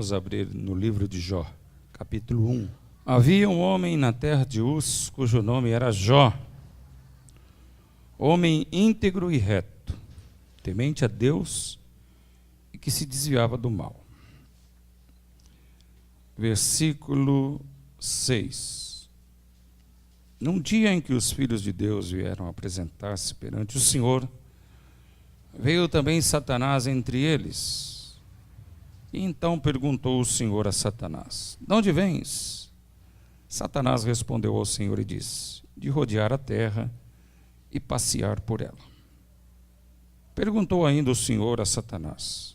Vamos abrir no livro de Jó, capítulo 1. Havia um homem na terra de Uz, cujo nome era Jó, homem íntegro e reto, temente a Deus e que se desviava do mal. Versículo 6. Num dia em que os filhos de Deus vieram apresentar-se perante o Senhor, veio também Satanás entre eles. E então perguntou o Senhor a Satanás: de onde vens? Satanás respondeu ao Senhor e disse: de rodear a terra e passear por ela. Perguntou ainda o Senhor a Satanás: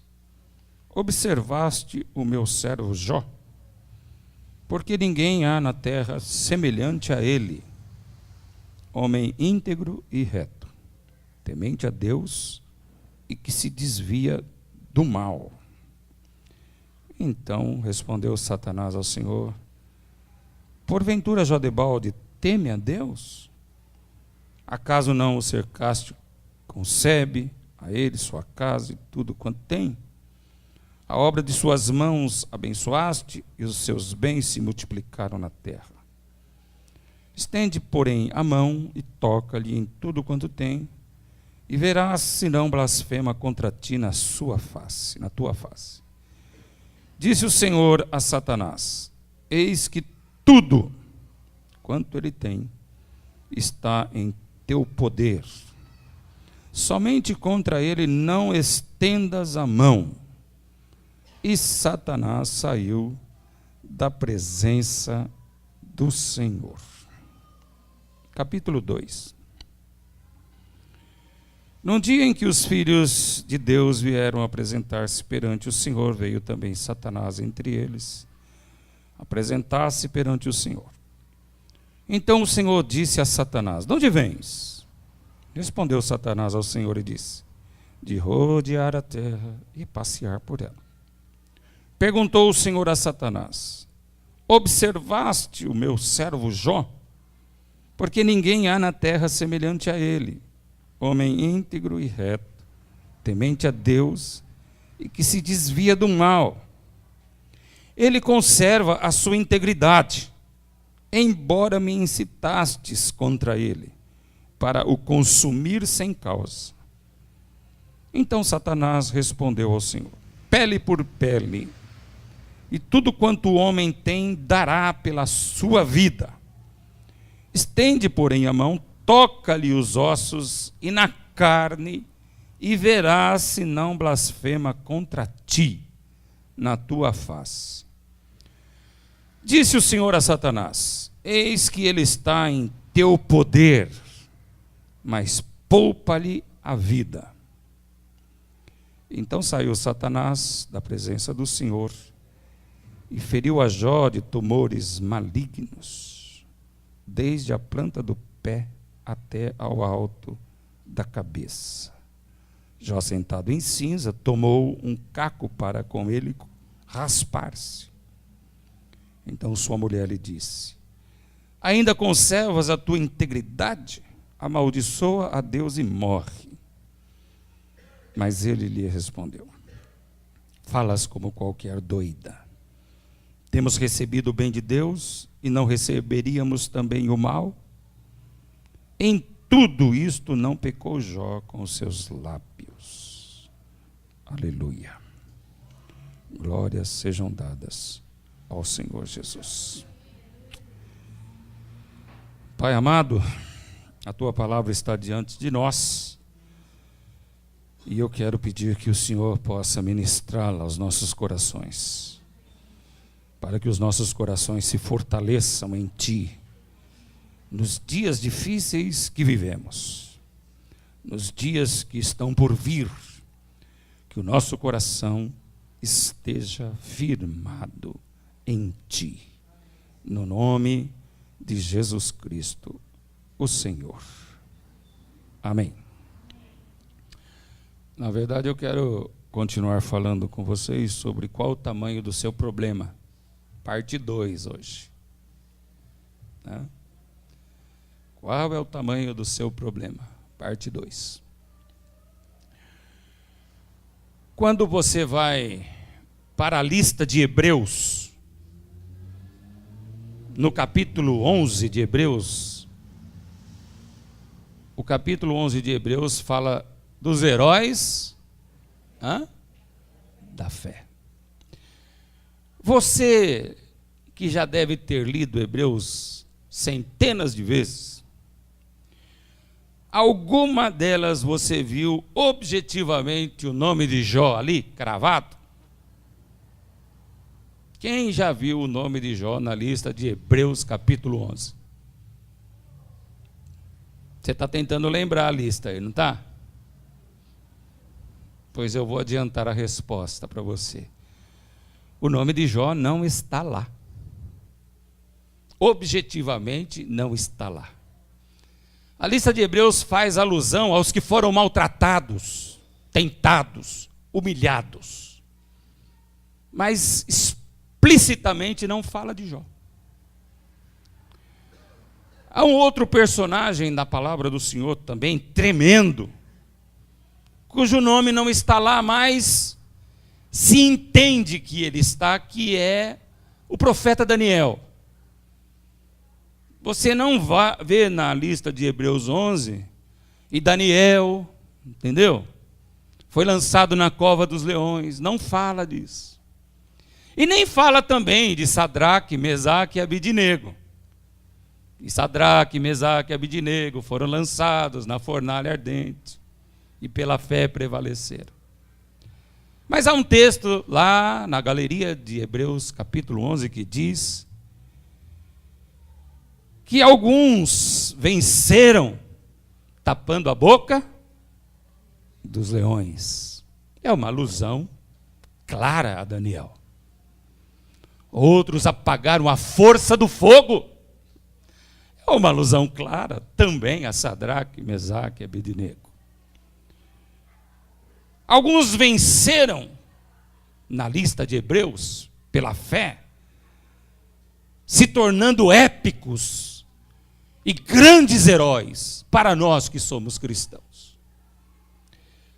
observaste o meu servo Jó? Porque ninguém há na terra semelhante a ele, homem íntegro e reto, temente a Deus e que se desvia do mal. Então respondeu Satanás ao Senhor: porventura Jodebalde teme a Deus? Acaso não o cercaste, concebe a ele sua casa e tudo quanto tem? A obra de suas mãos abençoaste e os seus bens se multiplicaram na terra. Estende, porém, a mão e toca-lhe em tudo quanto tem, e verás se não blasfema contra ti na tua face. Disse o Senhor a Satanás: eis que tudo quanto ele tem está em teu poder. Somente contra ele não estendas a mão. E Satanás saiu da presença do Senhor. Capítulo 2. Num dia em que os filhos de Deus vieram apresentar-se perante o Senhor, veio também Satanás entre eles, apresentar-se perante o Senhor. Então o Senhor disse a Satanás: de onde vens? Respondeu Satanás ao Senhor e disse: de rodear a terra e passear por ela. Perguntou o Senhor a Satanás: observaste o meu servo Jó? Porque ninguém há na terra semelhante a ele, homem íntegro e reto, temente a Deus e que se desvia do mal. Ele conserva a sua integridade, embora me incitastes contra ele, para o consumir sem causa. Então Satanás respondeu ao Senhor: pele por pele, e tudo quanto o homem tem dará pela sua vida. Estende, porém, a mão, toca-lhe os ossos e na carne, e verás se não blasfema contra ti na tua face. Disse o Senhor a Satanás: eis que ele está em teu poder, mas poupa-lhe a vida. Então saiu Satanás da presença do Senhor e feriu a Jó de tumores malignos, desde a planta do pé até ao alto da cabeça. Jó, sentado em cinza, tomou um caco para com ele raspar-se. Então sua mulher lhe disse: ainda conservas a tua integridade? Amaldiçoa a Deus e morre. Mas ele lhe respondeu: falas como qualquer doida. Temos recebido o bem de Deus e não receberíamos também o mal? Em tudo isto não pecou Jó com os seus lábios. Aleluia. Glórias sejam dadas ao Senhor Jesus. Pai amado, a tua palavra está diante de nós, e eu quero pedir que o Senhor possa ministrá-la aos nossos corações, para que os nossos corações se fortaleçam em Ti, nos dias difíceis que vivemos, nos dias que estão por vir, que o nosso coração esteja firmado em Ti, no nome de Jesus Cristo, o Senhor. Amém. Na verdade, eu quero continuar falando com vocês sobre qual o tamanho do seu problema. Parte 2 hoje. Né? Qual é o tamanho do seu problema? Parte 2. Quando você vai para a lista de Hebreus, no capítulo 11 de Hebreus, o capítulo 11 de Hebreus fala dos heróis da fé. Você que já deve ter lido Hebreus centenas de vezes, alguma delas você viu objetivamente o nome de Jó ali, cravado? Quem já viu o nome de Jó na lista de Hebreus capítulo 11? Você está tentando lembrar a lista aí, não está? Pois eu vou adiantar a resposta para você. O nome de Jó não está lá. Objetivamente não está lá. A lista de Hebreus faz alusão aos que foram maltratados, tentados, humilhados. Mas explicitamente não fala de Jó. Há um outro personagem na palavra do Senhor também, tremendo, cujo nome não está lá, mas se entende que ele está, que é o profeta Daniel. Você não vai ver na lista de Hebreus 11, e Daniel, entendeu? Foi lançado na cova dos leões, não fala disso. E nem fala também de Sadraque, Mesaque e Abidnego. E Sadraque, Mesaque e Abidnego foram lançados na fornalha ardente e pela fé prevaleceram. Mas há um texto lá na galeria de Hebreus capítulo 11 que diz que alguns venceram tapando a boca dos leões. É uma alusão clara a Daniel. Outros apagaram a força do fogo. É uma alusão clara também a Sadraque, Mesaque e Abidnego. Alguns venceram na lista de Hebreus pela fé, se tornando épicos e grandes heróis para nós que somos cristãos.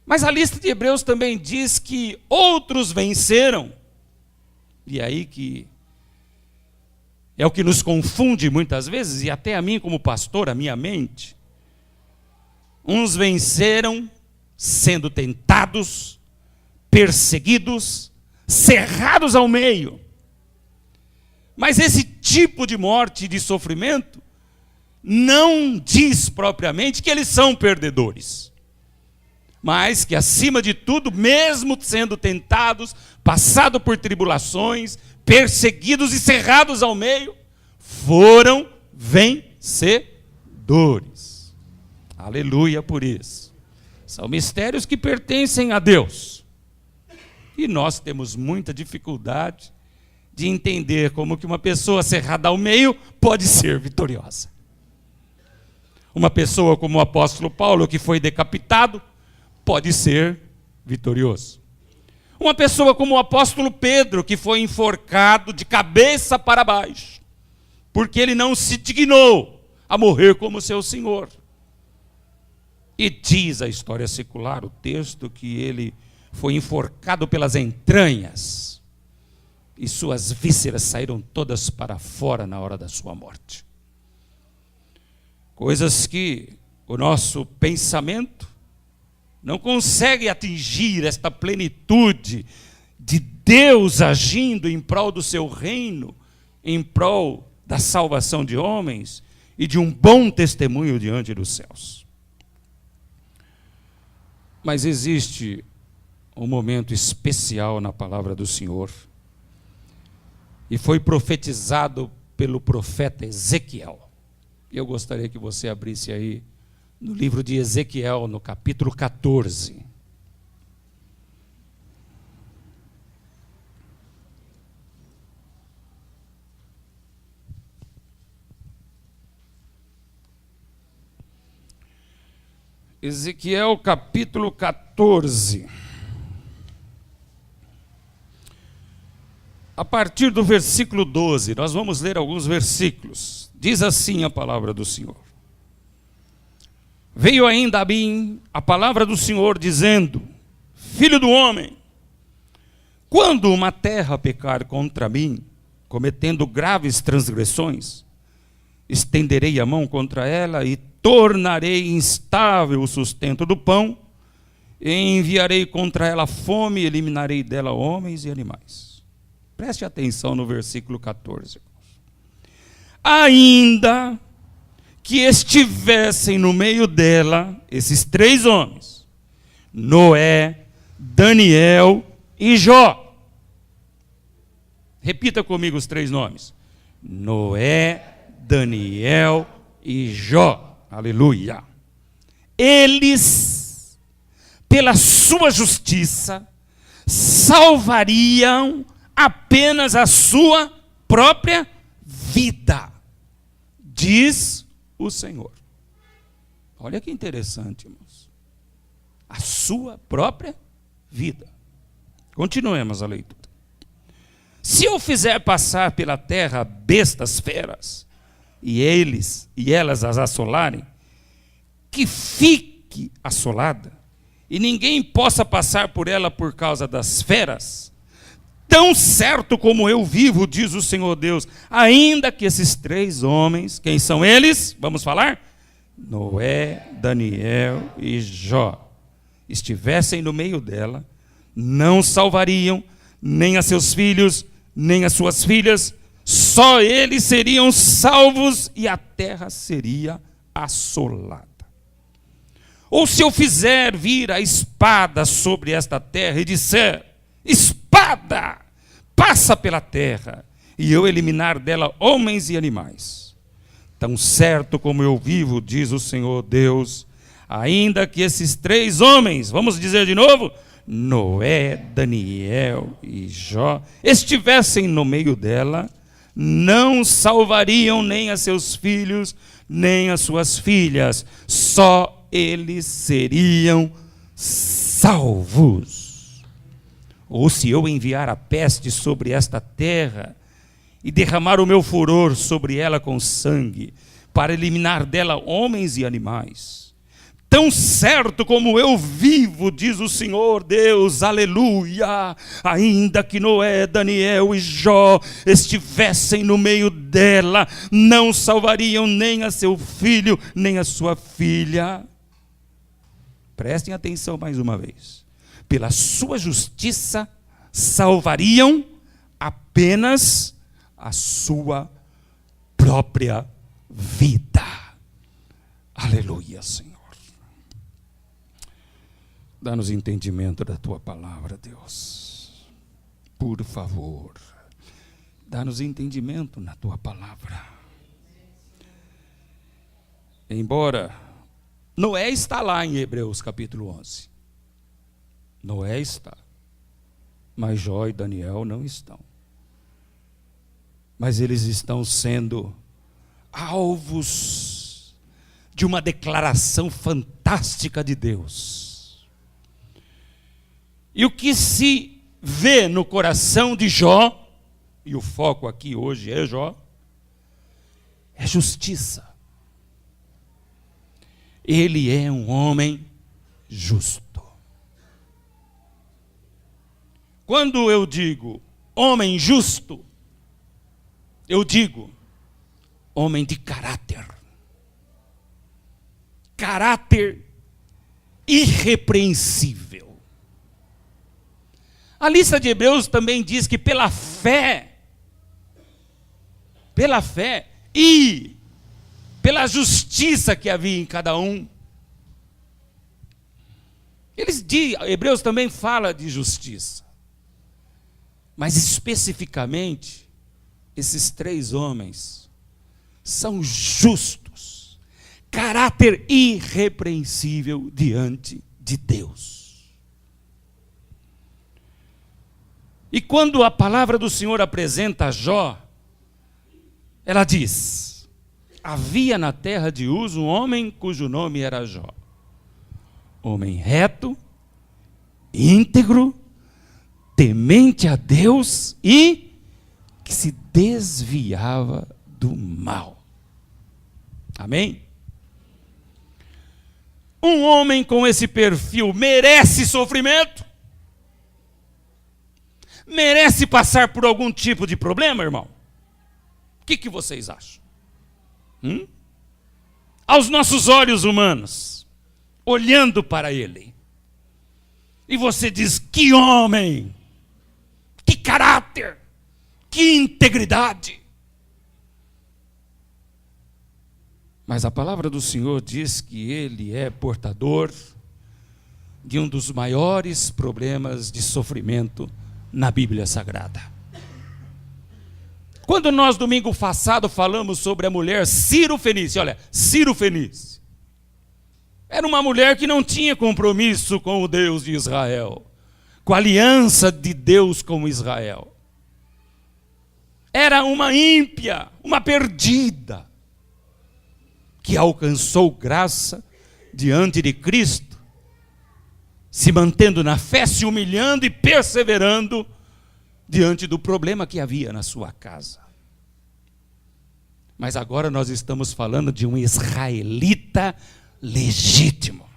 Mas a lista de Hebreus também diz que outros venceram, e aí que é o que nos confunde muitas vezes, e até a mim como pastor, a minha mente. Uns venceram sendo tentados, perseguidos, cerrados ao meio. Mas esse tipo de morte e de sofrimento não diz propriamente que eles são perdedores. Mas que, acima de tudo, mesmo sendo tentados, passado por tribulações, perseguidos e cerrados ao meio, foram vencedores. Aleluia por isso. São mistérios que pertencem a Deus. E nós temos muita dificuldade de entender como que uma pessoa cerrada ao meio pode ser vitoriosa. Uma pessoa como o apóstolo Paulo, que foi decapitado, pode ser vitorioso. Uma pessoa como o apóstolo Pedro, que foi enforcado de cabeça para baixo, porque ele não se dignou a morrer como seu Senhor. E diz a história secular, o texto, que ele foi enforcado pelas entranhas e suas vísceras saíram todas para fora na hora da sua morte. Coisas que o nosso pensamento não consegue atingir esta plenitude de Deus agindo em prol do seu reino, em prol da salvação de homens e de um bom testemunho diante dos céus. Mas existe um momento especial na palavra do Senhor, e foi profetizado pelo profeta Ezequiel. Eu gostaria que você abrisse aí no livro de Ezequiel, no capítulo 14. Ezequiel, capítulo 14. A partir do versículo 12, nós vamos ler alguns versículos. Diz assim a palavra do Senhor. Veio ainda a mim a palavra do Senhor, dizendo: Filho do homem, Quando uma terra pecar contra mim, cometendo graves transgressões, estenderei a mão contra ela e tornarei instável o sustento do pão, e enviarei contra ela fome e eliminarei dela homens e animais. Preste atenção no versículo 14. Ainda que estivessem no meio dela esses 3 homens, Noé, Daniel e Jó. Repita comigo os 3 nomes. Noé, Daniel e Jó. Aleluia. Eles, pela sua justiça, salvariam apenas a sua própria vida, diz o Senhor. Olha que interessante, irmãos. A sua própria vida. Continuemos a leitura. Se eu fizer passar pela terra bestas feras, e elas as assolarem, que fique assolada, e ninguém possa passar por ela por causa das feras, tão certo como eu vivo, diz o Senhor Deus, ainda que esses 3 homens, quem são eles? Vamos falar? Noé, Daniel e Jó, estivessem no meio dela, não salvariam nem a seus filhos, nem as suas filhas, só eles seriam salvos e a terra seria assolada. Ou se eu fizer vir a espada sobre esta terra e disser, espada, passa pela terra, e eu eliminar dela homens e animais, tão certo como eu vivo, diz o Senhor Deus, ainda que esses 3 homens, vamos dizer de novo, Noé, Daniel e Jó, estivessem no meio dela, não salvariam nem a seus filhos, nem as suas filhas, só eles seriam salvos. Ou se eu enviar a peste sobre esta terra, e derramar o meu furor sobre ela com sangue, para eliminar dela homens e animais, tão certo como eu vivo, diz o Senhor Deus, aleluia, ainda que Noé, Daniel e Jó estivessem no meio dela, não salvariam nem a seu filho, nem a sua filha. Prestem atenção mais uma vez. Pela sua justiça, salvariam apenas a sua própria vida. Aleluia, Senhor. Dá-nos entendimento da Tua palavra, Deus. Por favor, dá-nos entendimento na Tua palavra. Embora Noé está lá em Hebreus capítulo 11. Noé está. Mas Jó e Daniel não estão. Mas eles estão sendo alvos de uma declaração fantástica de Deus. E o que se vê no coração de Jó, e o foco aqui hoje é Jó, é justiça. Ele é um homem justo. Quando eu digo homem justo, eu digo homem de caráter. Caráter irrepreensível. A lista de Hebreus também diz que pela fé e pela justiça que havia em cada um, Hebreus também fala de justiça, mas especificamente, esses 3 homens são justos, caráter irrepreensível diante de Deus. E quando a palavra do Senhor apresenta a Jó, ela diz: havia na terra de Uz um homem cujo nome era Jó, homem reto, íntegro, temente a Deus e que se desviava do mal. Amém? Um homem com esse perfil merece sofrimento? merece passar por algum tipo de problema, irmão? O que vocês acham? Aos nossos olhos humanos, olhando para ele, e você diz: que homem, que caráter, que integridade. Mas a palavra do Senhor diz que ele é portador de um dos maiores problemas de sofrimento na Bíblia Sagrada. Quando nós, domingo passado, falamos sobre a mulher Ciro Fenícia, olha, Ciro Fenícia, era uma mulher que não tinha compromisso com o Deus de Israel, com a aliança de Deus com Israel. Era uma ímpia, uma perdida, que alcançou graça diante de Cristo, se mantendo na fé, se humilhando e perseverando diante do problema que havia na sua casa. Mas agora nós estamos falando de um israelita legítimo.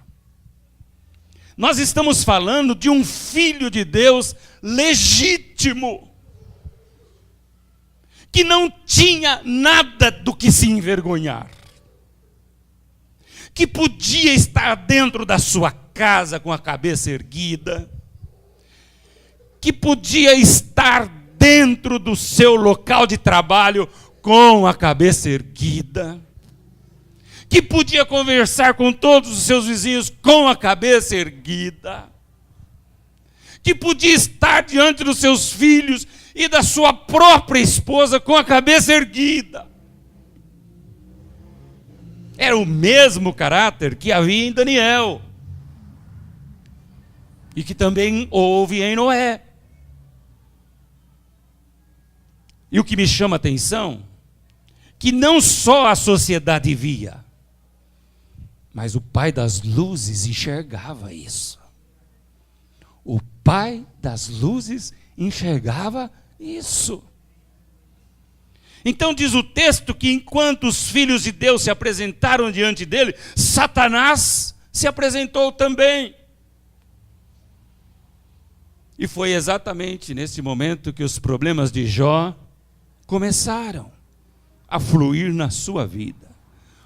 Nós estamos falando de um filho de Deus legítimo, que não tinha nada do que se envergonhar, que podia estar dentro da sua casa com a cabeça erguida, que podia estar dentro do seu local de trabalho com a cabeça erguida, que podia conversar com todos os seus vizinhos com a cabeça erguida, que podia estar diante dos seus filhos e da sua própria esposa com a cabeça erguida. Era o mesmo caráter que havia em Daniel e que também houve em Noé. E o que me chama a atenção, que não só a sociedade via, mas o Pai das luzes enxergava isso. O Pai das luzes enxergava isso. Então diz o texto que enquanto os filhos de Deus se apresentaram diante dele, Satanás se apresentou também. E foi exatamente nesse momento que os problemas de Jó começaram a fluir na sua vida.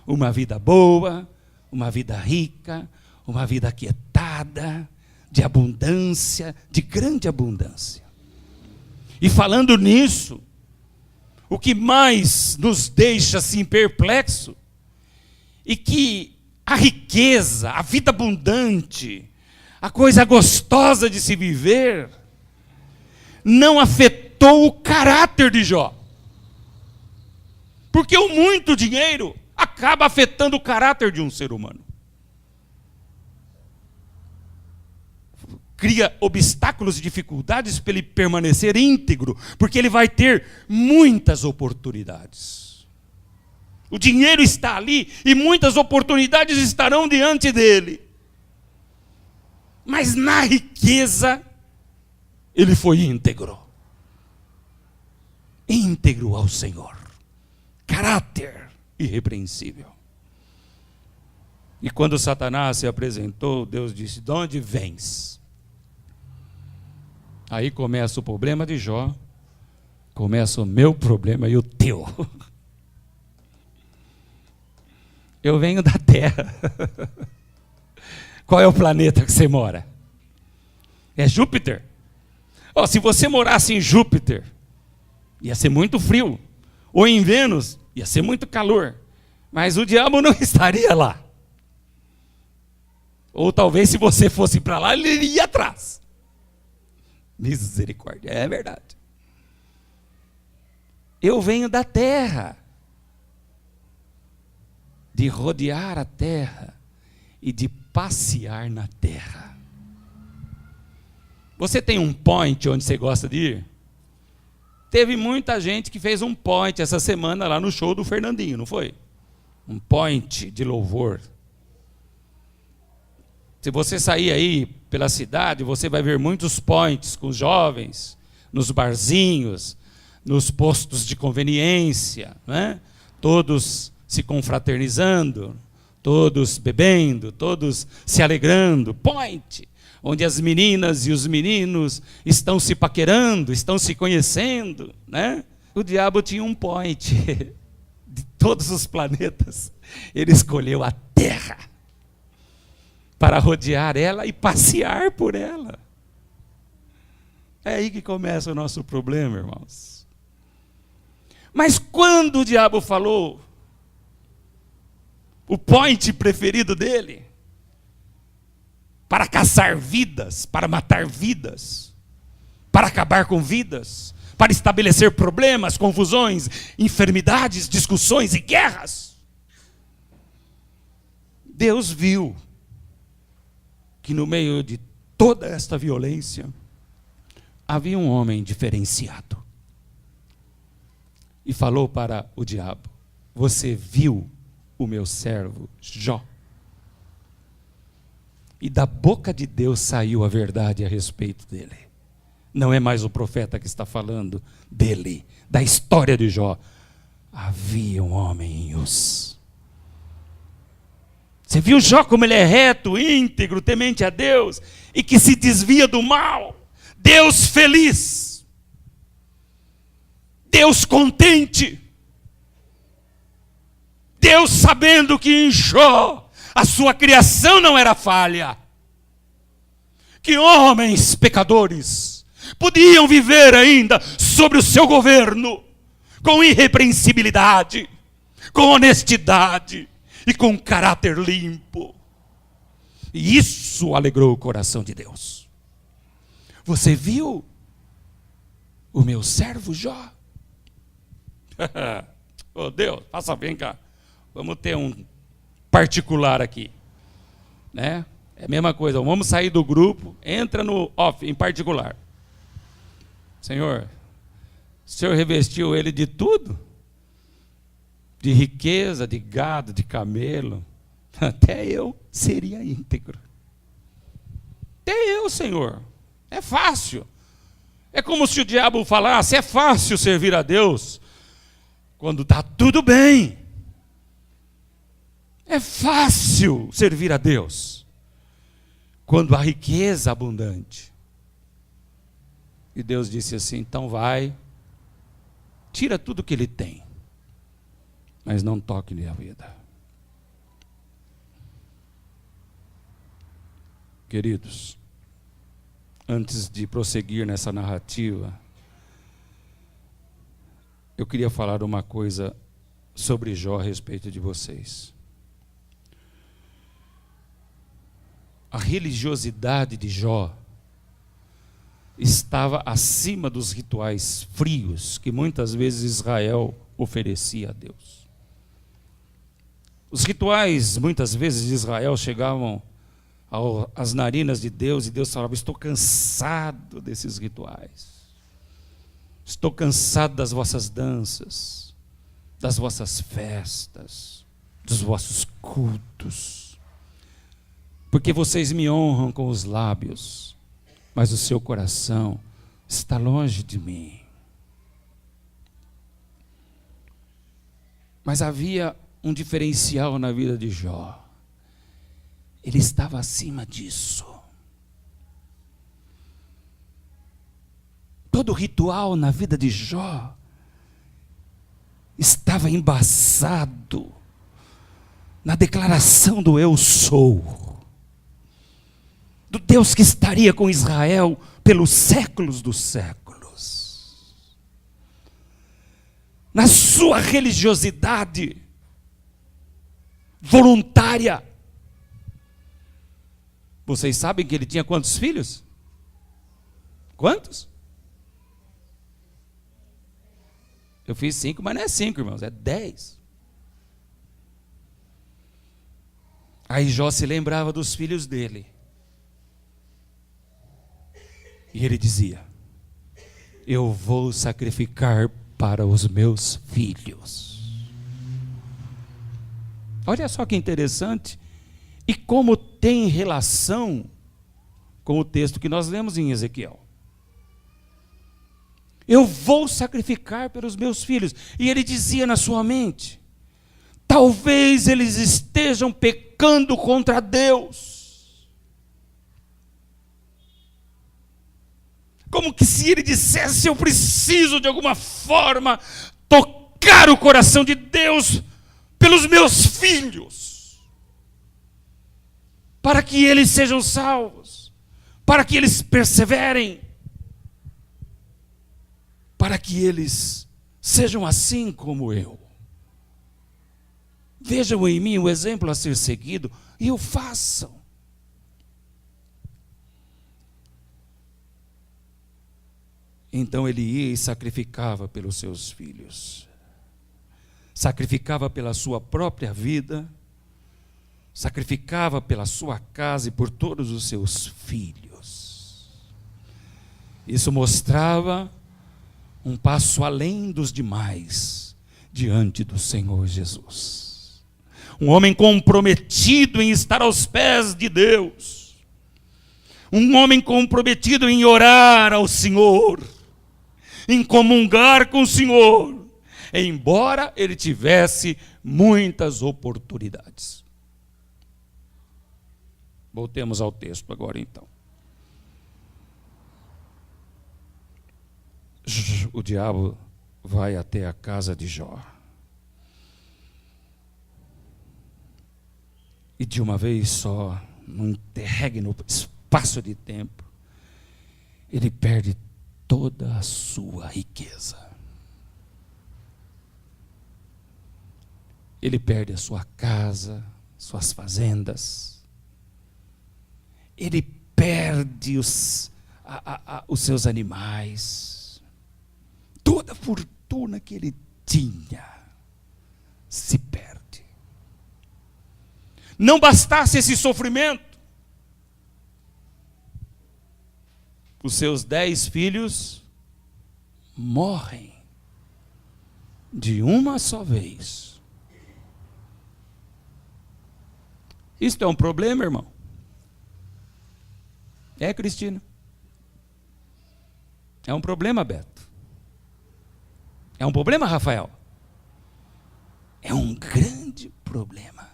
Uma vida boa, uma vida rica, uma vida aquietada, de abundância, de grande abundância. E falando nisso, o que mais nos deixa assim perplexo, e que a riqueza, a vida abundante, a coisa gostosa de se viver, não afetou o caráter de Jó. Porque o muito dinheiro acaba afetando o caráter de um ser humano. Cria obstáculos e dificuldades para ele permanecer íntegro, porque ele vai ter muitas oportunidades. O dinheiro está ali e muitas oportunidades estarão diante dele. Mas na riqueza, ele foi íntegro. Íntegro ao Senhor. Caráter irrepreensível. E quando Satanás se apresentou, Deus disse: de onde vens? Aí começa o problema de Jó, começa o meu problema e o teu. Eu venho da terra. Qual é o planeta que você mora? É Júpiter? Oh, se você morasse em Júpiter, ia ser muito frio. Ou em Vênus, ia ser muito calor. Mas o diabo não estaria lá. Ou talvez se você fosse para lá, ele iria atrás. Misericórdia, é verdade. Eu venho da terra, de rodear a terra e de passear na terra. Você tem um point onde você gosta de ir? Teve muita gente que fez um point essa semana lá no show do Fernandinho, não foi? Um point de louvor. Se você sair aí pela cidade, você vai ver muitos points com jovens, nos barzinhos, nos postos de conveniência, né? Todos se confraternizando, todos bebendo, todos se alegrando. Point. onde as meninas e os meninos estão se paquerando, estão se conhecendo, né? O diabo tinha um point de todos os planetas. Ele escolheu a Terra para rodear ela e passear por ela. É aí que começa o nosso problema, irmãos. Mas quando o diabo falou, o point preferido dele, para caçar vidas, para matar vidas, para acabar com vidas, para estabelecer problemas, confusões, enfermidades, discussões e guerras, Deus viu que no meio de toda esta violência, havia um homem diferenciado. E falou para o diabo: você viu o meu servo Jó? E da boca de Deus saiu a verdade a respeito dele. Não é mais o profeta que está falando dele, da história de Jó. Havia um homem em Uz. Você viu Jó como ele é reto, íntegro, temente a Deus, e que se desvia do mal. Deus feliz, Deus contente, Deus sabendo que em Jó a sua criação não era falha, que homens pecadores podiam viver ainda sobre o seu governo com irrepreensibilidade, com honestidade e com caráter limpo. E isso alegrou o coração de Deus. Você viu o meu servo Jó? Oh Deus, passa bem cá. Vamos ter um particular aqui, né? É a mesma coisa, vamos sair do grupo, entra no off, em particular. Senhor, o Senhor revestiu ele de tudo? De riqueza, de gado, de camelo. Até eu seria íntegro. Até eu, Senhor. É fácil. É como se o diabo falasse: é fácil servir a Deus quando está tudo bem. É fácil servir a Deus quando há riqueza abundante. E Deus disse assim: então vai, tira tudo que ele tem, mas não toque-lhe a vida. Queridos, antes de prosseguir nessa narrativa, eu queria falar uma coisa sobre Jó a respeito de vocês. A religiosidade de Jó estava acima dos rituais frios que muitas vezes Israel oferecia a Deus. Os rituais, muitas vezes, de Israel chegavam às narinas de Deus, e Deus falava: estou cansado desses rituais. Estou cansado das vossas danças, das vossas festas, dos vossos cultos. Porque vocês me honram com os lábios, mas o seu coração está longe de mim. Mas havia um diferencial na vida de Jó. Ele estava acima disso. Todo ritual na vida de Jó estava embasado na declaração do eu sou, do Deus que estaria com Israel pelos séculos dos séculos. Na sua religiosidade voluntária. Vocês sabem que ele tinha quantos filhos? Quantos? Eu fiz 5, mas não é 5, irmãos, é 10. Aí Jó se lembrava dos filhos dele. E ele dizia: eu vou sacrificar para os meus filhos. Olha só que interessante. E como tem relação com o texto que nós lemos em Ezequiel. Eu vou sacrificar pelos meus filhos. E ele dizia na sua mente: talvez eles estejam pecando contra Deus. como que se ele dissesse: eu preciso de alguma forma tocar o coração de Deus pelos meus filhos, para que eles sejam salvos, para que eles perseverem, para que eles sejam assim como eu. Vejam em mim o exemplo a ser seguido e o façam. Então ele ia e sacrificava pelos seus filhos, sacrificava pela sua própria vida, sacrificava pela sua casa e por todos os seus filhos. Isso mostrava um passo além dos demais diante do Senhor Jesus. Um homem comprometido em estar aos pés de Deus. Um homem comprometido em orar ao Senhor, em comungar com o Senhor, embora ele tivesse muitas oportunidades. Voltemos ao texto agora então. O diabo vai até a casa de Jó. E de uma vez só, num interregno espaço de tempo, ele perde toda a sua riqueza. Ele perde a sua casa, suas fazendas. Ele perde os seus animais. Toda a fortuna que ele tinha se perde. Não bastasse esse sofrimento, os seus 10 filhos morrem de uma só vez. Isto é um problema, irmão? É, Cristina? É um problema, Beto? É um problema, Rafael? É um grande problema.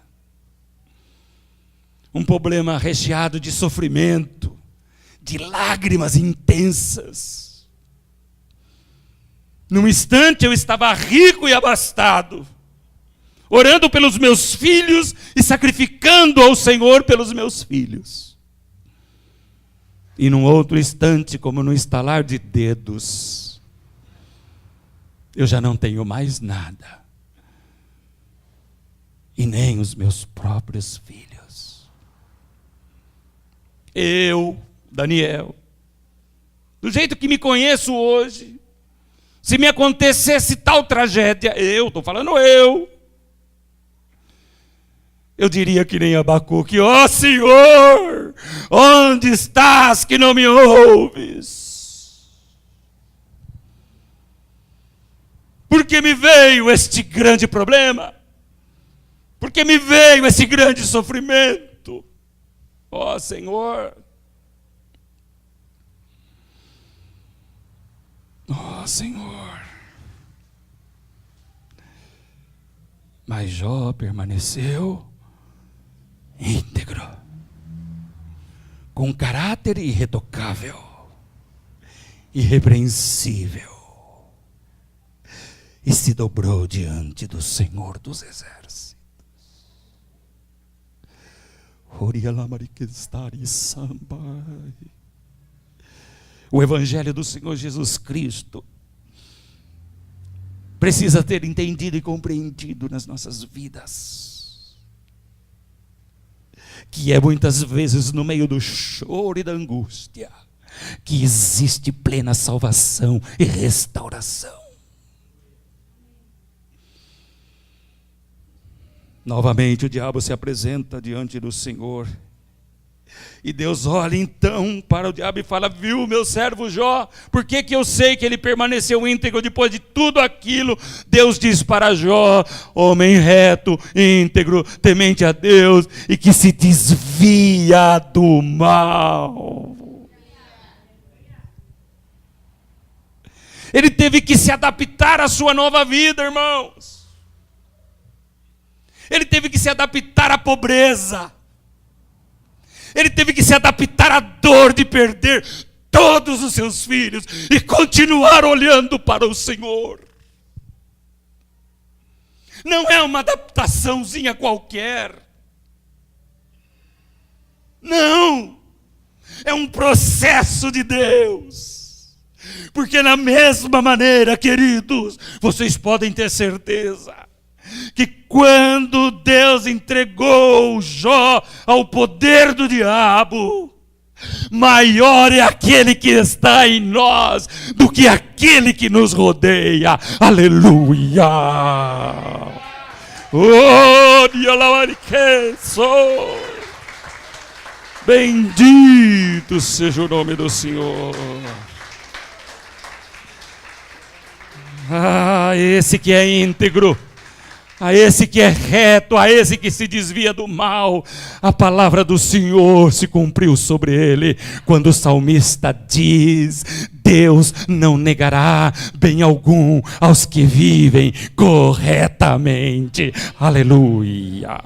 Um problema recheado de sofrimento, de lágrimas intensas. Num instante eu estava rico e abastado, orando pelos meus filhos e sacrificando ao Senhor pelos meus filhos. E num outro instante, como no estalar de dedos, eu já não tenho mais nada. E nem os meus próprios filhos. Eu, Daniel, do jeito que me conheço hoje, se me acontecesse tal tragédia, estou falando eu diria que nem Abacuque: ó Senhor, onde estás que não me ouves? Porque me veio este grande problema? Porque me veio esse grande sofrimento? Ó Senhor, ó Senhor. Mas Jó permaneceu íntegro, com caráter irretocável, irrepreensível, e se dobrou diante do Senhor dos Exércitos. O Evangelho do Senhor Jesus Cristo precisa ter entendido e compreendido nas nossas vidas, que é muitas vezes no meio do choro e da angústia que existe plena salvação e restauração. Novamente o diabo se apresenta diante do Senhor. E Deus olha então para o diabo e fala: viu meu servo Jó? Por que eu sei que ele permaneceu íntegro depois de tudo aquilo? Deus diz para Jó: homem reto, íntegro, temente a Deus e que se desvia do mal. Ele teve que se adaptar à sua nova vida, irmãos. Ele teve que se adaptar à pobreza. Ele teve que se adaptar à dor de perder todos os seus filhos e continuar olhando para o Senhor. Não é uma adaptaçãozinha qualquer. Não. É um processo de Deus. Porque na mesma maneira, queridos, vocês podem ter certeza que quando Deus entregou Jó ao poder do diabo, maior é aquele que está em nós do que aquele que nos rodeia. Aleluia! Oh, bendito seja o nome do Senhor. Ah, esse que é íntegro, a esse que é reto, a esse que se desvia do mal, a palavra do Senhor se cumpriu sobre ele, quando o salmista diz: Deus não negará bem algum aos que vivem corretamente. Aleluia!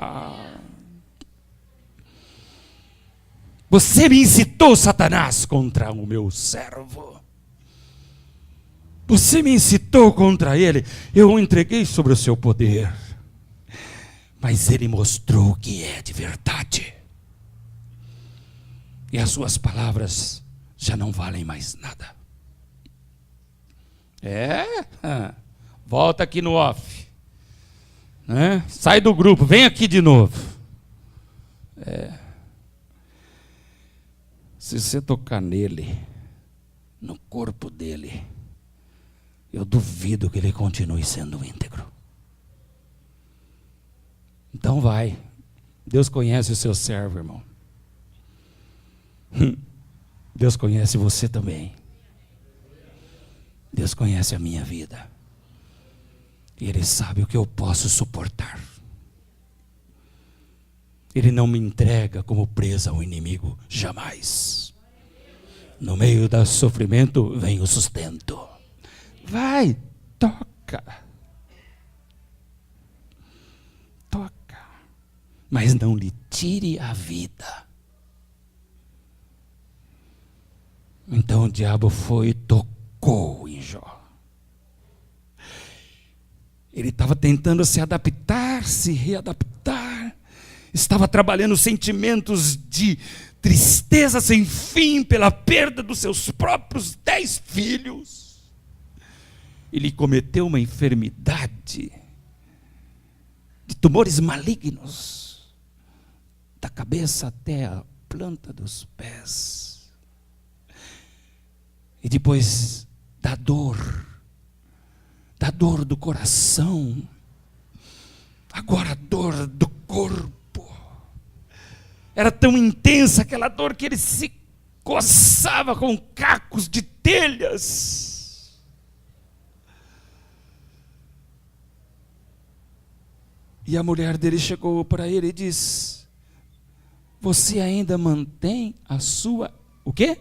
Você me incitou, Satanás, contra o meu servo. Você me incitou contra ele, eu o entreguei sobre o seu poder. Mas ele mostrou o que é de verdade. E as suas palavras já não valem mais nada. Volta aqui no off. Né? Sai do grupo, vem aqui de novo. Se você tocar nele, no corpo dele, eu duvido que ele continue sendo íntegro. Então vai. Deus conhece o seu servo, irmão. Deus conhece você também. Deus conhece a minha vida. E Ele sabe o que eu posso suportar. Ele não me entrega como presa ao inimigo, jamais. No meio do sofrimento vem o sustento. Vai, toca. Toca. Mas não lhe tire a vida. Então o diabo foi e tocou em Jó. Ele estava tentando se adaptar, se readaptar. Estava trabalhando sentimentos de tristeza sem fim pela perda dos seus próprios 10 filhos. Ele cometeu uma enfermidade de tumores malignos, da cabeça até a planta dos pés. E depois da dor do coração, agora a dor do corpo. Era tão intensa aquela dor que ele se coçava com cacos de telhas. E a mulher dele chegou para ele e disse: você ainda mantém a sua, o quê?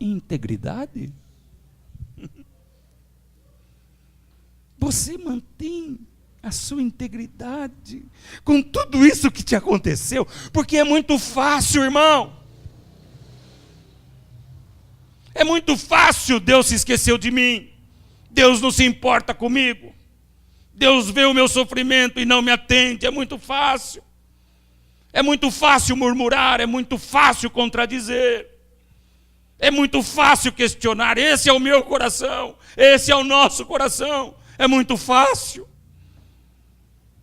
Integridade? Você mantém a sua integridade com tudo isso que te aconteceu? Porque é muito fácil, irmão. É muito fácil. Deus se esqueceu de mim. Deus não se importa comigo. Deus vê o meu sofrimento e não me atende. É muito fácil. É muito fácil murmurar, é muito fácil contradizer. É muito fácil questionar. Esse é o meu coração, esse é o nosso coração. É muito fácil.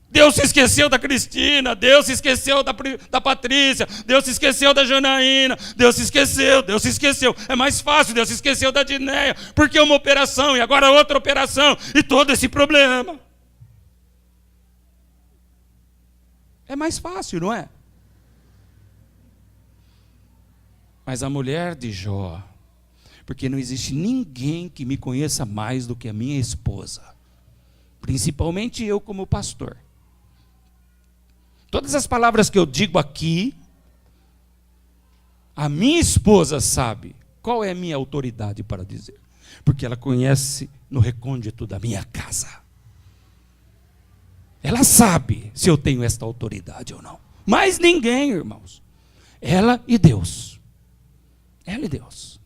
Deus se esqueceu da Cristina, Deus se esqueceu da Patrícia, Deus se esqueceu da Janaína, Deus se esqueceu. É mais fácil, Deus se esqueceu da Dinéia, porque uma operação e agora outra operação e todo esse problema. É mais fácil, não é? Mas a mulher de Jó, porque não existe ninguém que me conheça mais do que a minha esposa, principalmente eu como pastor. Todas as palavras que eu digo aqui, a minha esposa sabe qual é a minha autoridade para dizer, porque ela conhece no recôndito da minha casa. Ela sabe se eu tenho esta autoridade ou não. Mas ninguém, irmãos. Ela e Deus. Ela e Deus.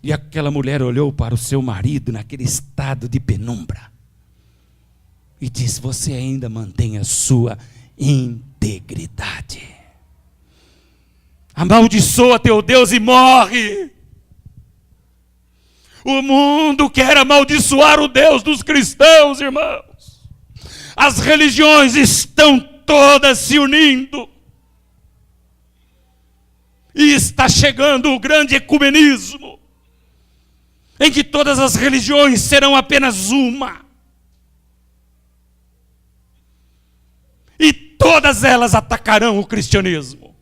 E aquela mulher olhou para o seu marido naquele estado de penumbra e disse: você ainda mantém a sua integridade. Amaldiçoa teu Deus e morre. O mundo quer amaldiçoar o Deus dos cristãos, irmãos. As religiões estão todas se unindo. E está chegando o grande ecumenismo, em que todas as religiões serão apenas uma. E todas elas atacarão o cristianismo.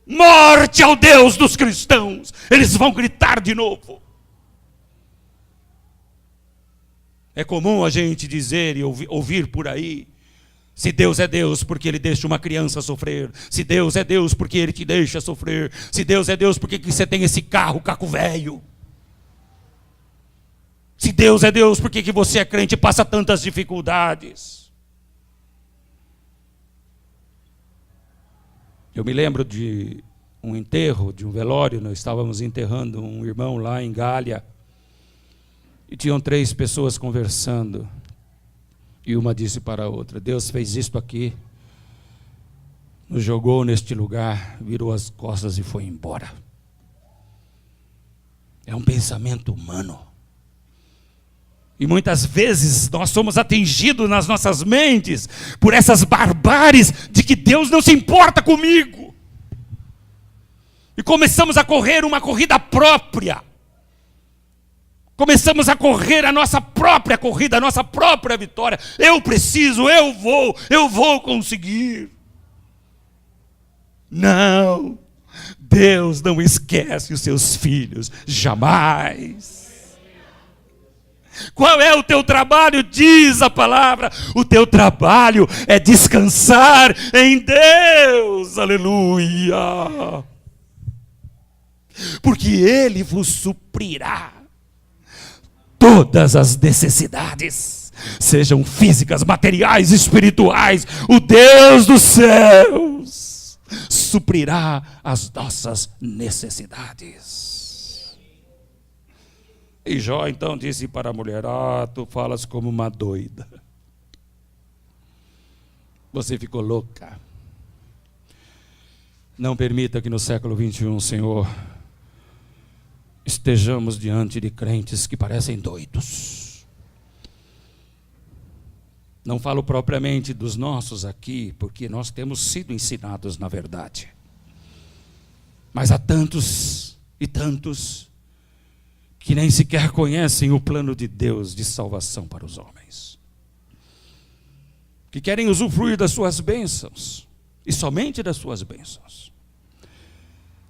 Morte ao Deus dos cristãos! Eles vão gritar de novo. É comum a gente dizer e ouvir por aí: se Deus é Deus, porque Ele deixa uma criança sofrer? Se Deus é Deus, porque Ele te deixa sofrer? Se Deus é Deus, por que você tem esse carro, caco velho? Se Deus é Deus, por que você é crente e passa tantas dificuldades? Eu me lembro de um enterro, de um velório. Nós estávamos enterrando um irmão lá em Gália, e tinham 3 pessoas conversando, e uma disse para a outra: Deus fez isto aqui, nos jogou neste lugar, virou as costas e foi embora. É um pensamento humano. E muitas vezes nós somos atingidos nas nossas mentes por essas barbáries de que Deus não se importa comigo. E começamos a correr uma corrida própria. Começamos a correr a nossa própria corrida, a nossa própria vitória. Eu preciso, eu vou conseguir. Não, Deus não esquece os seus filhos, jamais. Qual é o teu trabalho? Diz a palavra: o teu trabalho é descansar em Deus, aleluia, porque Ele vos suprirá todas as necessidades, sejam físicas, materiais, espirituais. O Deus dos céus suprirá as nossas necessidades. E Jó então disse para a mulher: tu falas como uma doida. Você ficou louca. Não permita que no século 21, Senhor, estejamos diante de crentes que parecem doidos. Não falo propriamente dos nossos aqui, porque nós temos sido ensinados na verdade. Mas há tantos e tantos que nem sequer conhecem o plano de Deus de salvação para os homens, que querem usufruir das suas bênçãos, e somente das suas bênçãos.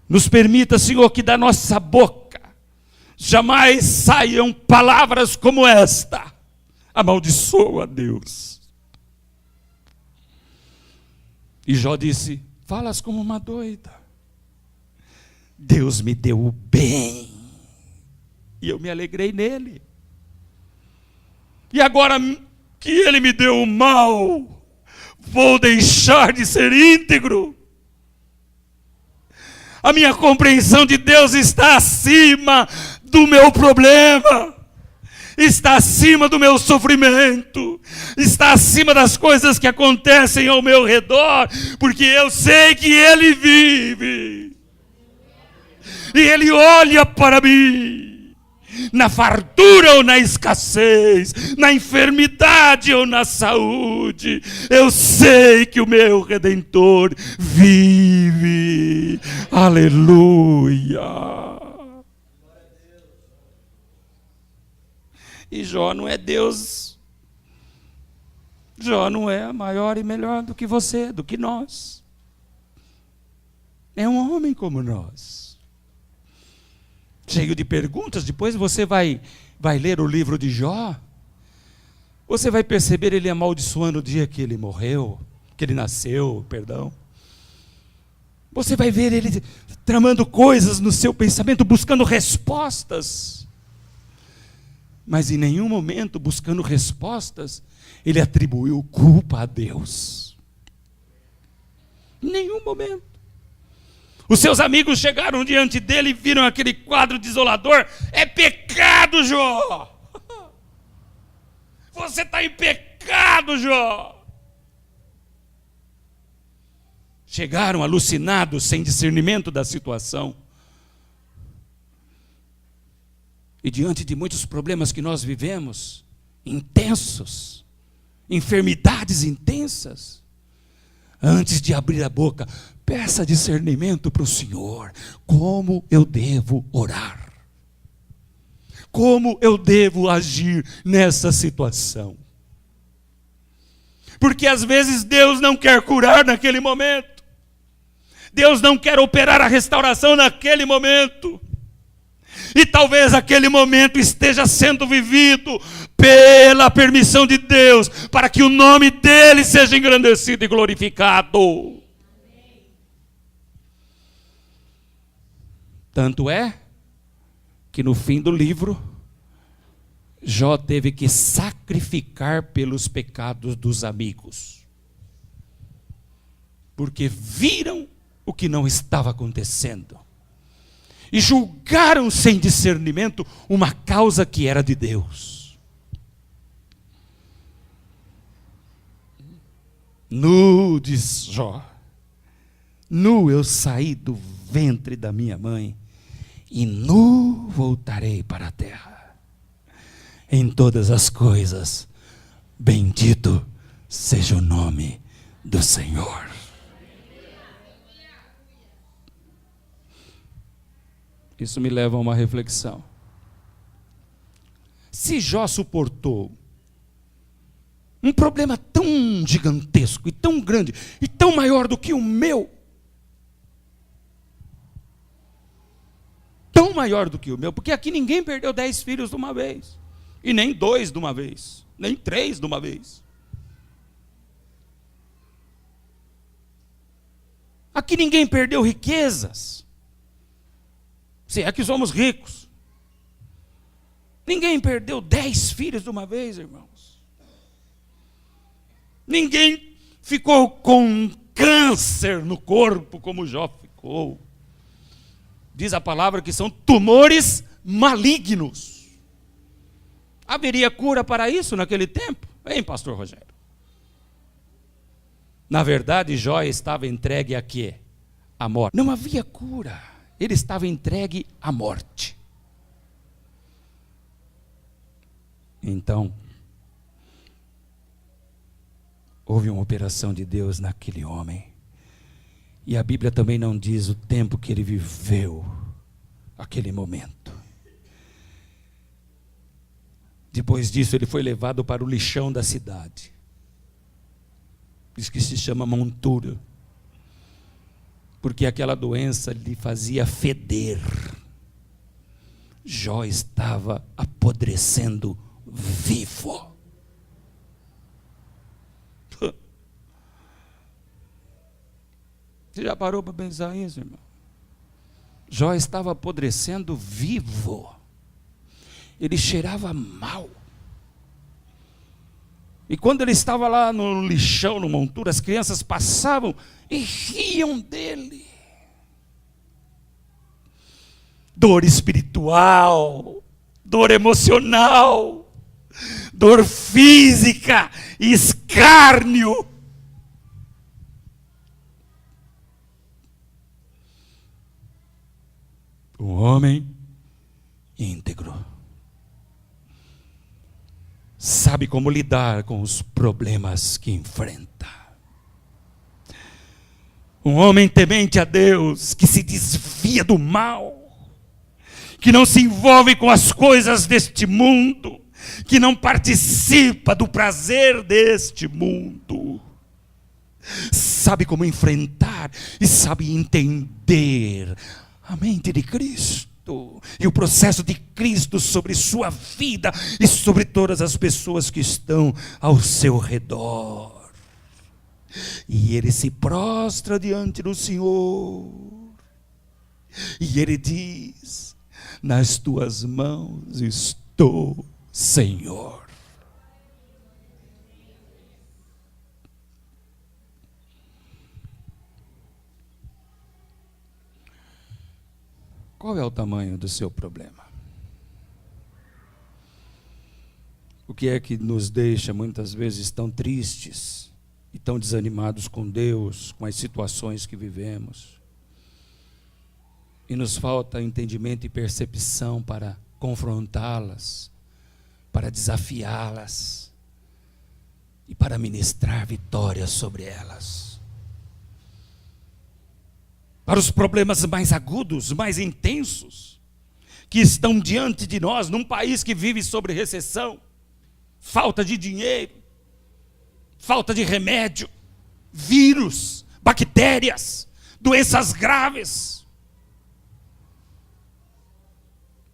Nos permita, Senhor, que da nossa boca jamais saiam palavras como esta: amaldiçoa a Deus. E Jó disse: falas como uma doida. Deus me deu o bem, e eu me alegrei nele. E agora que ele me deu o mal, vou deixar de ser íntegro? A minha compreensão de Deus está acima do meu problema, está acima do meu sofrimento, está acima das coisas que acontecem ao meu redor, porque eu sei que Ele vive, e Ele olha para mim. Na fartura ou na escassez, na enfermidade ou na saúde, eu sei que o meu Redentor vive. Aleluia. E Jó não é Deus. Jó não é maior e melhor do que você, do que nós. É um homem como nós, cheio de perguntas. Depois você vai ler o livro de Jó, você vai perceber ele amaldiçoando o dia que ele morreu, que ele nasceu, perdão. Você vai ver ele tramando coisas no seu pensamento, buscando respostas. Mas em nenhum momento, buscando respostas, ele atribuiu culpa a Deus. Em nenhum momento. Os seus amigos chegaram diante dele e viram aquele quadro desolador. É pecado, Jó! Você está em pecado, Jó! Chegaram alucinados, sem discernimento da situação. E diante de muitos problemas que nós vivemos, intensos, enfermidades intensas, antes de abrir a boca, peça discernimento para o Senhor. Como eu devo orar? Como eu devo agir nessa situação? Porque às vezes Deus não quer curar naquele momento. Deus não quer operar a restauração naquele momento. E talvez aquele momento esteja sendo vivido pela permissão de Deus, para que o nome dele seja engrandecido e glorificado. Tanto é que no fim do livro, Jó teve que sacrificar pelos pecados dos amigos, porque viram o que não estava acontecendo e julgaram sem discernimento uma causa que era de Deus. Nu, diz Jó, nu eu saí do ventre da minha mãe, e nu voltarei para a terra. Em todas as coisas, bendito seja o nome do Senhor. Isso me leva a uma reflexão. Se Jó suportou um problema tão gigantesco e tão grande e tão maior do que o meu, tão maior do que o meu, porque aqui ninguém perdeu 10 filhos de uma vez, e nem 2 de uma vez, nem 3 de uma vez. Aqui ninguém perdeu riquezas, se é que somos ricos. Ninguém perdeu 10 filhos de uma vez, irmãos. Ninguém ficou com câncer no corpo como Jó ficou. Diz a palavra que são tumores malignos. Haveria cura para isso naquele tempo? Hein, pastor Rogério? Na verdade, Jó estava entregue a quê? À morte. Não havia cura. Ele estava entregue à morte. Então, houve uma operação de Deus naquele homem. E a Bíblia também não diz o tempo que ele viveu aquele momento. Depois disso, ele foi levado para o lixão da cidade. Diz que se chama montura, porque aquela doença lhe fazia feder. Jó estava apodrecendo vivo. Você já parou para pensar isso, irmão? Jó estava apodrecendo vivo. Ele cheirava mal. E quando ele estava lá no lixão, no montura, as crianças passavam e riam dele. Dor espiritual, dor emocional, dor física, escárnio. Um homem íntegro sabe como lidar com os problemas que enfrenta. Um homem temente a Deus, que se desvia do mal, que não se envolve com as coisas deste mundo, que não participa do prazer deste mundo, sabe como enfrentar e sabe entender a mente de Cristo e o processo de Cristo sobre sua vida e sobre todas as pessoas que estão ao seu redor. E ele se prostra diante do Senhor e ele diz: nas tuas mãos estou, Senhor. Qual é o tamanho do seu problema? O que é que nos deixa muitas vezes tão tristes e tão desanimados com Deus, com as situações que vivemos? E nos falta entendimento e percepção para confrontá-las, para desafiá-las e para ministrar vitória sobre elas. Para os problemas mais agudos, mais intensos, que estão diante de nós, num país que vive sobre recessão, falta de dinheiro, falta de remédio, vírus, bactérias, doenças graves.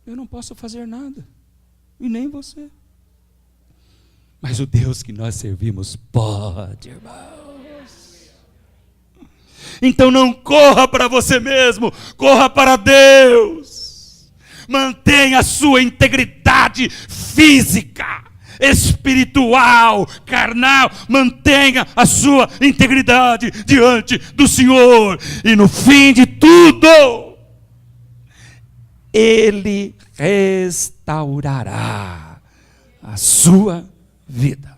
Eu não posso fazer nada, e nem você. Mas o Deus que nós servimos pode, irmãos. Então não corra para você mesmo, corra para Deus. Mantenha a sua integridade física, espiritual, carnal. Mantenha a sua integridade diante do Senhor. E no fim de tudo, Ele restaurará a sua vida.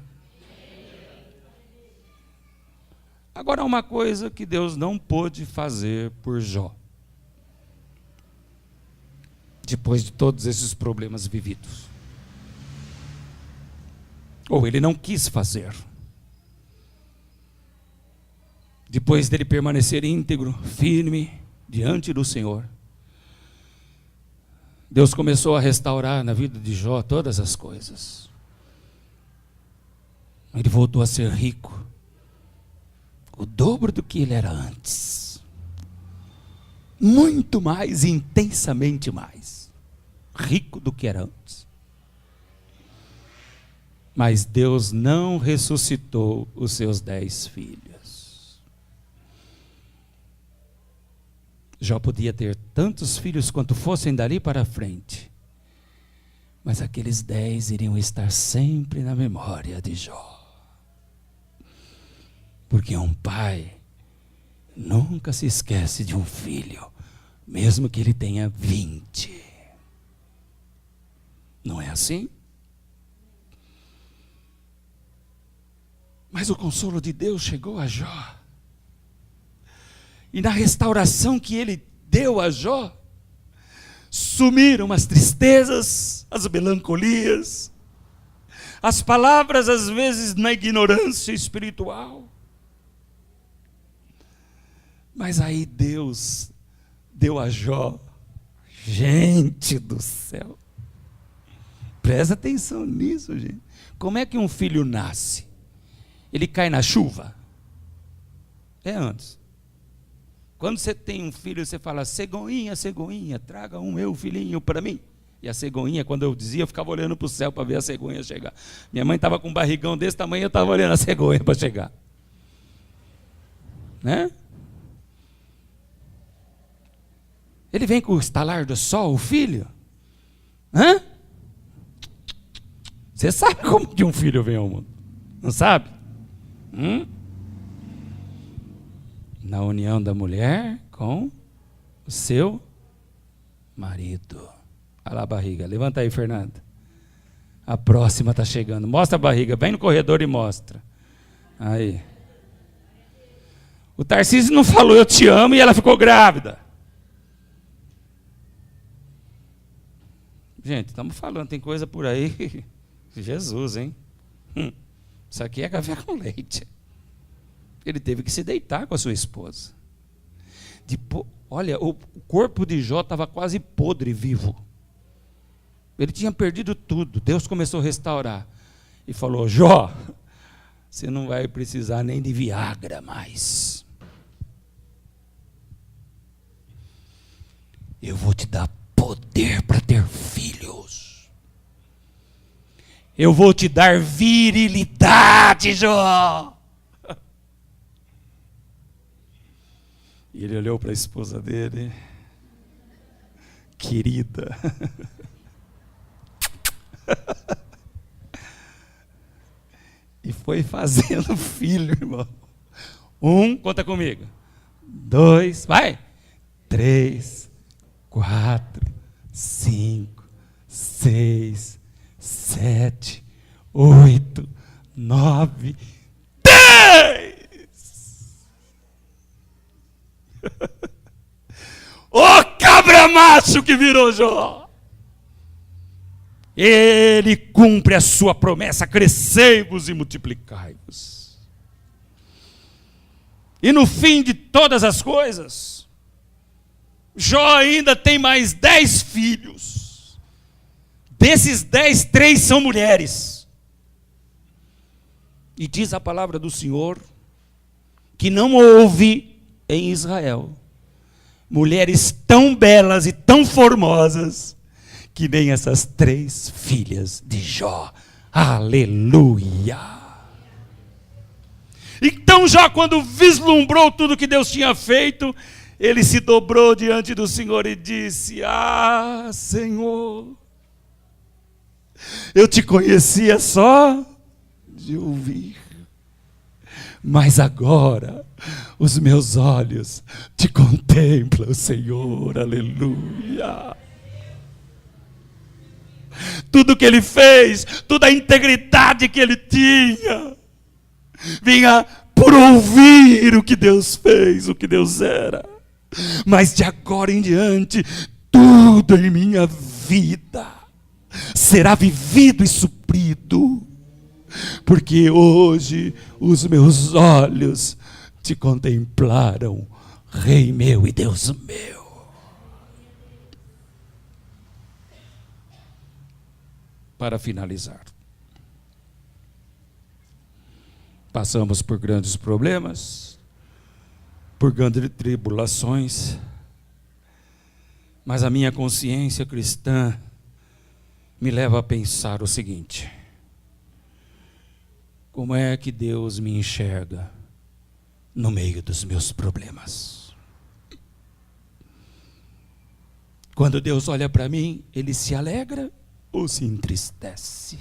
Agora, uma coisa que Deus não pôde fazer por Jó, depois de todos esses problemas vividos, ou Ele não quis fazer, depois dele permanecer íntegro, firme, diante do Senhor, Deus começou a restaurar na vida de Jó todas as coisas. Ele voltou a ser rico, o dobro do que ele era antes, muito mais, intensamente mais rico do que era antes. Mas Deus não ressuscitou os seus 10 filhos. Jó podia ter tantos filhos quanto fossem dali para frente, mas aqueles 10 iriam estar sempre na memória de Jó. Porque um pai nunca se esquece de um filho, mesmo que ele tenha 20. Não é assim? Mas o consolo de Deus chegou a Jó. E na restauração que Ele deu a Jó, sumiram as tristezas, as melancolias, as palavras às vezes na ignorância espiritual. Mas aí Deus deu a Jó, gente do céu, presta atenção nisso, gente. Como é que um filho nasce? Ele cai na chuva? É antes. Quando você tem um filho, você fala: cegonhinha, cegonhinha, traga um meu filhinho para mim. E a cegonhinha, quando eu dizia, eu ficava olhando para o céu para ver a cegonha chegar. Minha mãe estava com um barrigão desse tamanho, eu estava olhando a cegonha para chegar. Né? Ele vem com o estalar do sol, o filho? Hã? Você sabe como que um filho vem ao mundo? Não sabe? Na união da mulher com o seu marido. Olha lá a barriga. Levanta aí, Fernanda. A próxima está chegando. Mostra a barriga. Vem no corredor e mostra. Aí. O Tarcísio não falou eu te amo e ela ficou grávida. Gente, estamos falando, tem coisa por aí. Jesus, hein? Isso aqui é café com leite. Ele teve que se deitar com a sua esposa. Olha, o corpo de Jó estava quase podre, vivo. Ele tinha perdido tudo. Deus começou a restaurar. E falou: Jó, você não vai precisar nem de Viagra mais. Eu vou te dar poder para ter filhos. Eu vou te dar virilidade, Jó. E ele olhou para a esposa dele: querida. E foi fazendo filho, irmão. 1, conta comigo. 2, vai. 3, 4, 5, 6, 7, 8, 9, 10. Ô cabra macho que virou Jó! Ele cumpre a sua promessa: crescei-vos e multiplicai-vos. E no fim de todas as coisas, Jó ainda tem mais 10 filhos. Desses 10, 3 são mulheres. E diz a palavra do Senhor que não houve em Israel mulheres tão belas e tão formosas que nem essas 3 filhas de Jó. Aleluia! Então Jó, quando vislumbrou tudo que Deus tinha feito, ele se dobrou diante do Senhor e disse: ah, Senhor, eu te conhecia só de ouvir, mas agora os meus olhos te contemplam, Senhor. Aleluia! Tudo que ele fez, toda a integridade que ele tinha, vinha por ouvir o que Deus fez, o que Deus era. Mas de agora em diante, tudo em minha vida será vivido e suprido, porque hoje os meus olhos te contemplaram, Rei meu e Deus meu. Para finalizar, passamos por grandes problemas, por grandes tribulações, mas a minha consciência cristã me leva a pensar o seguinte: como é que Deus me enxerga no meio dos meus problemas? Quando Deus olha para mim, Ele se alegra ou se entristece?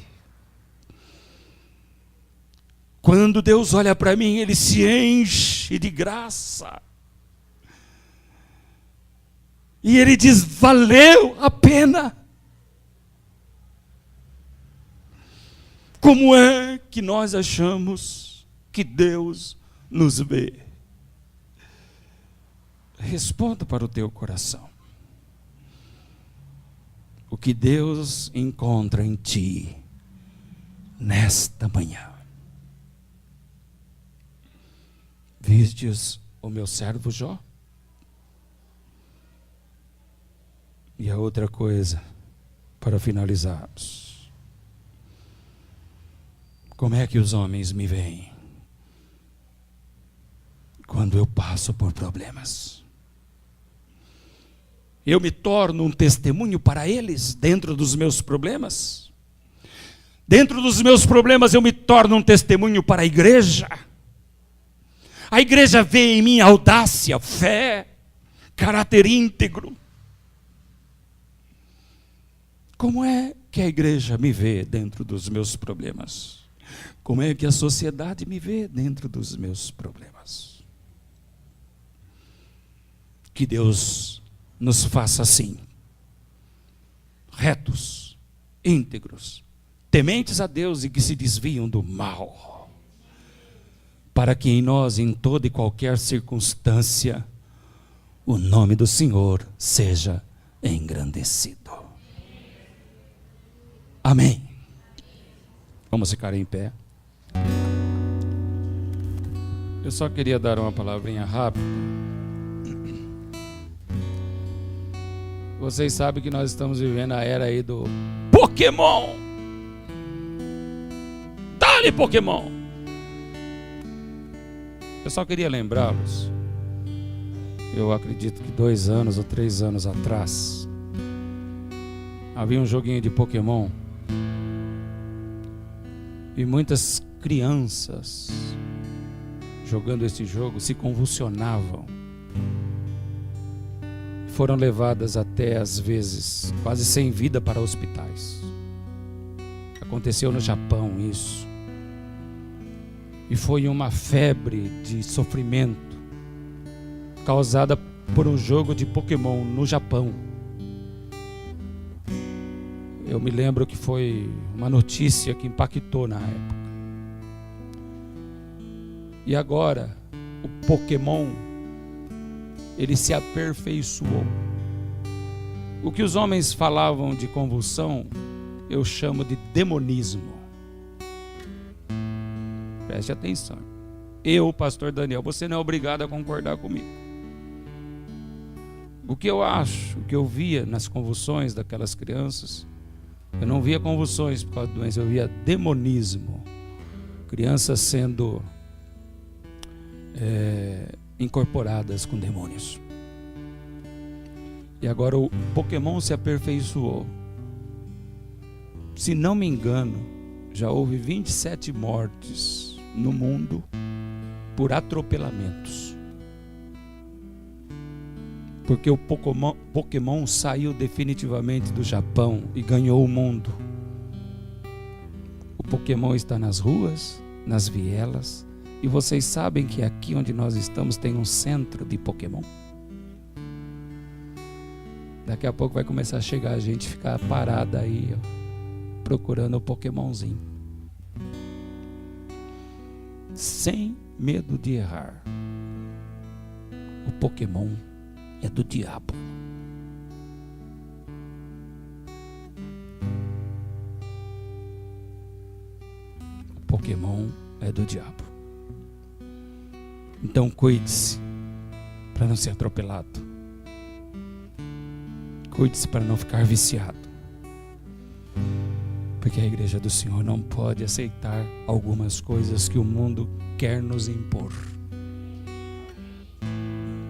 Quando Deus olha para mim, Ele se enche de graça. E Ele diz: valeu a pena. Como é que nós achamos que Deus nos vê? Responda para o teu coração. O que Deus encontra em ti nesta manhã? Vistes o meu servo Jó? E a outra coisa, para finalizarmos: como é que os homens me veem quando eu passo por problemas? Eu me torno um testemunho para eles dentro dos meus problemas? Dentro dos meus problemas eu me torno um testemunho para a igreja? A igreja vê em mim audácia, fé, caráter íntegro. Como é que a igreja me vê dentro dos meus problemas? Como é que a sociedade me vê dentro dos meus problemas? Que Deus nos faça assim, retos, íntegros, tementes a Deus e que se desviam do mal, para que em nós, em toda e qualquer circunstância, o nome do Senhor seja engrandecido. Amém. Vamos ficar em pé. Eu só queria dar uma palavrinha rápida. Vocês sabem que nós estamos vivendo a era aí do Pokémon. Dá-lhe Pokémon. Eu só queria lembrá-los. Eu acredito que 2 anos ou 3 anos atrás havia um joguinho de Pokémon e muitas crianças jogando esse jogo se convulsionavam. Foram levadas até, às vezes, quase sem vida para hospitais. Aconteceu no Japão isso. E foi uma febre de sofrimento causada por um jogo de Pokémon no Japão. Eu me lembro que foi uma notícia que impactou na época. E agora, o Pokémon, ele se aperfeiçoou. O que os homens falavam de convulsão, eu chamo de demonismo. Preste atenção. Eu, pastor Daniel, você não é obrigado a concordar comigo. O que eu acho, o que eu via nas convulsões daquelas crianças, eu não via convulsões por causa da doença, eu via demonismo. Crianças sendo incorporadas com demônios. E agora o Pokémon se aperfeiçoou. Se não me engano, já houve 27 mortes no mundo por atropelamentos. Porque o Pokémon saiu definitivamente do Japão e ganhou o mundo. O Pokémon está nas ruas, nas vielas. E vocês sabem que aqui onde nós estamos tem um centro de Pokémon. Daqui a pouco vai começar a chegar a gente ficar parada aí, ó, procurando o Pokémonzinho. Sem medo de errar. O Pokémon é do diabo. O Pokémon é do diabo. Então cuide-se para não ser atropelado. Cuide-se para não ficar viciado. Porque a igreja do Senhor não pode aceitar algumas coisas que o mundo quer nos impor.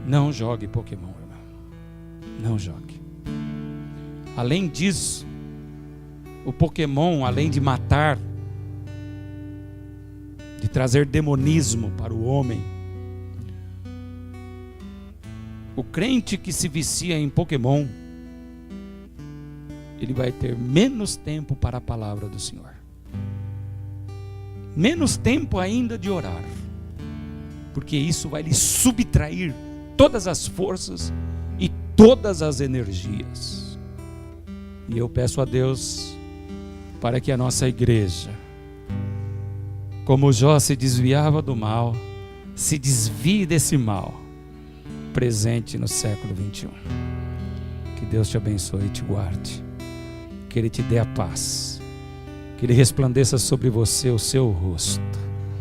Não jogue Pokémon, irmão. Não jogue. Além disso, o Pokémon, além de matar, de trazer demonismo para o homem, o crente que se vicia em Pokémon, ele vai ter menos tempo para a palavra do Senhor. Menos tempo ainda de orar. Porque isso vai lhe subtrair todas as forças e todas as energias. E eu peço a Deus para que a nossa igreja, como Jó se desviava do mal, se desvie desse mal presente no século 21. Que Deus te abençoe e te guarde. Que Ele te dê a paz. Que Ele resplandeça sobre você o seu rosto.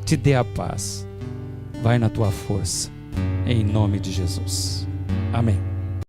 Te dê a paz. Vai na tua força. Em nome de Jesus. Amém.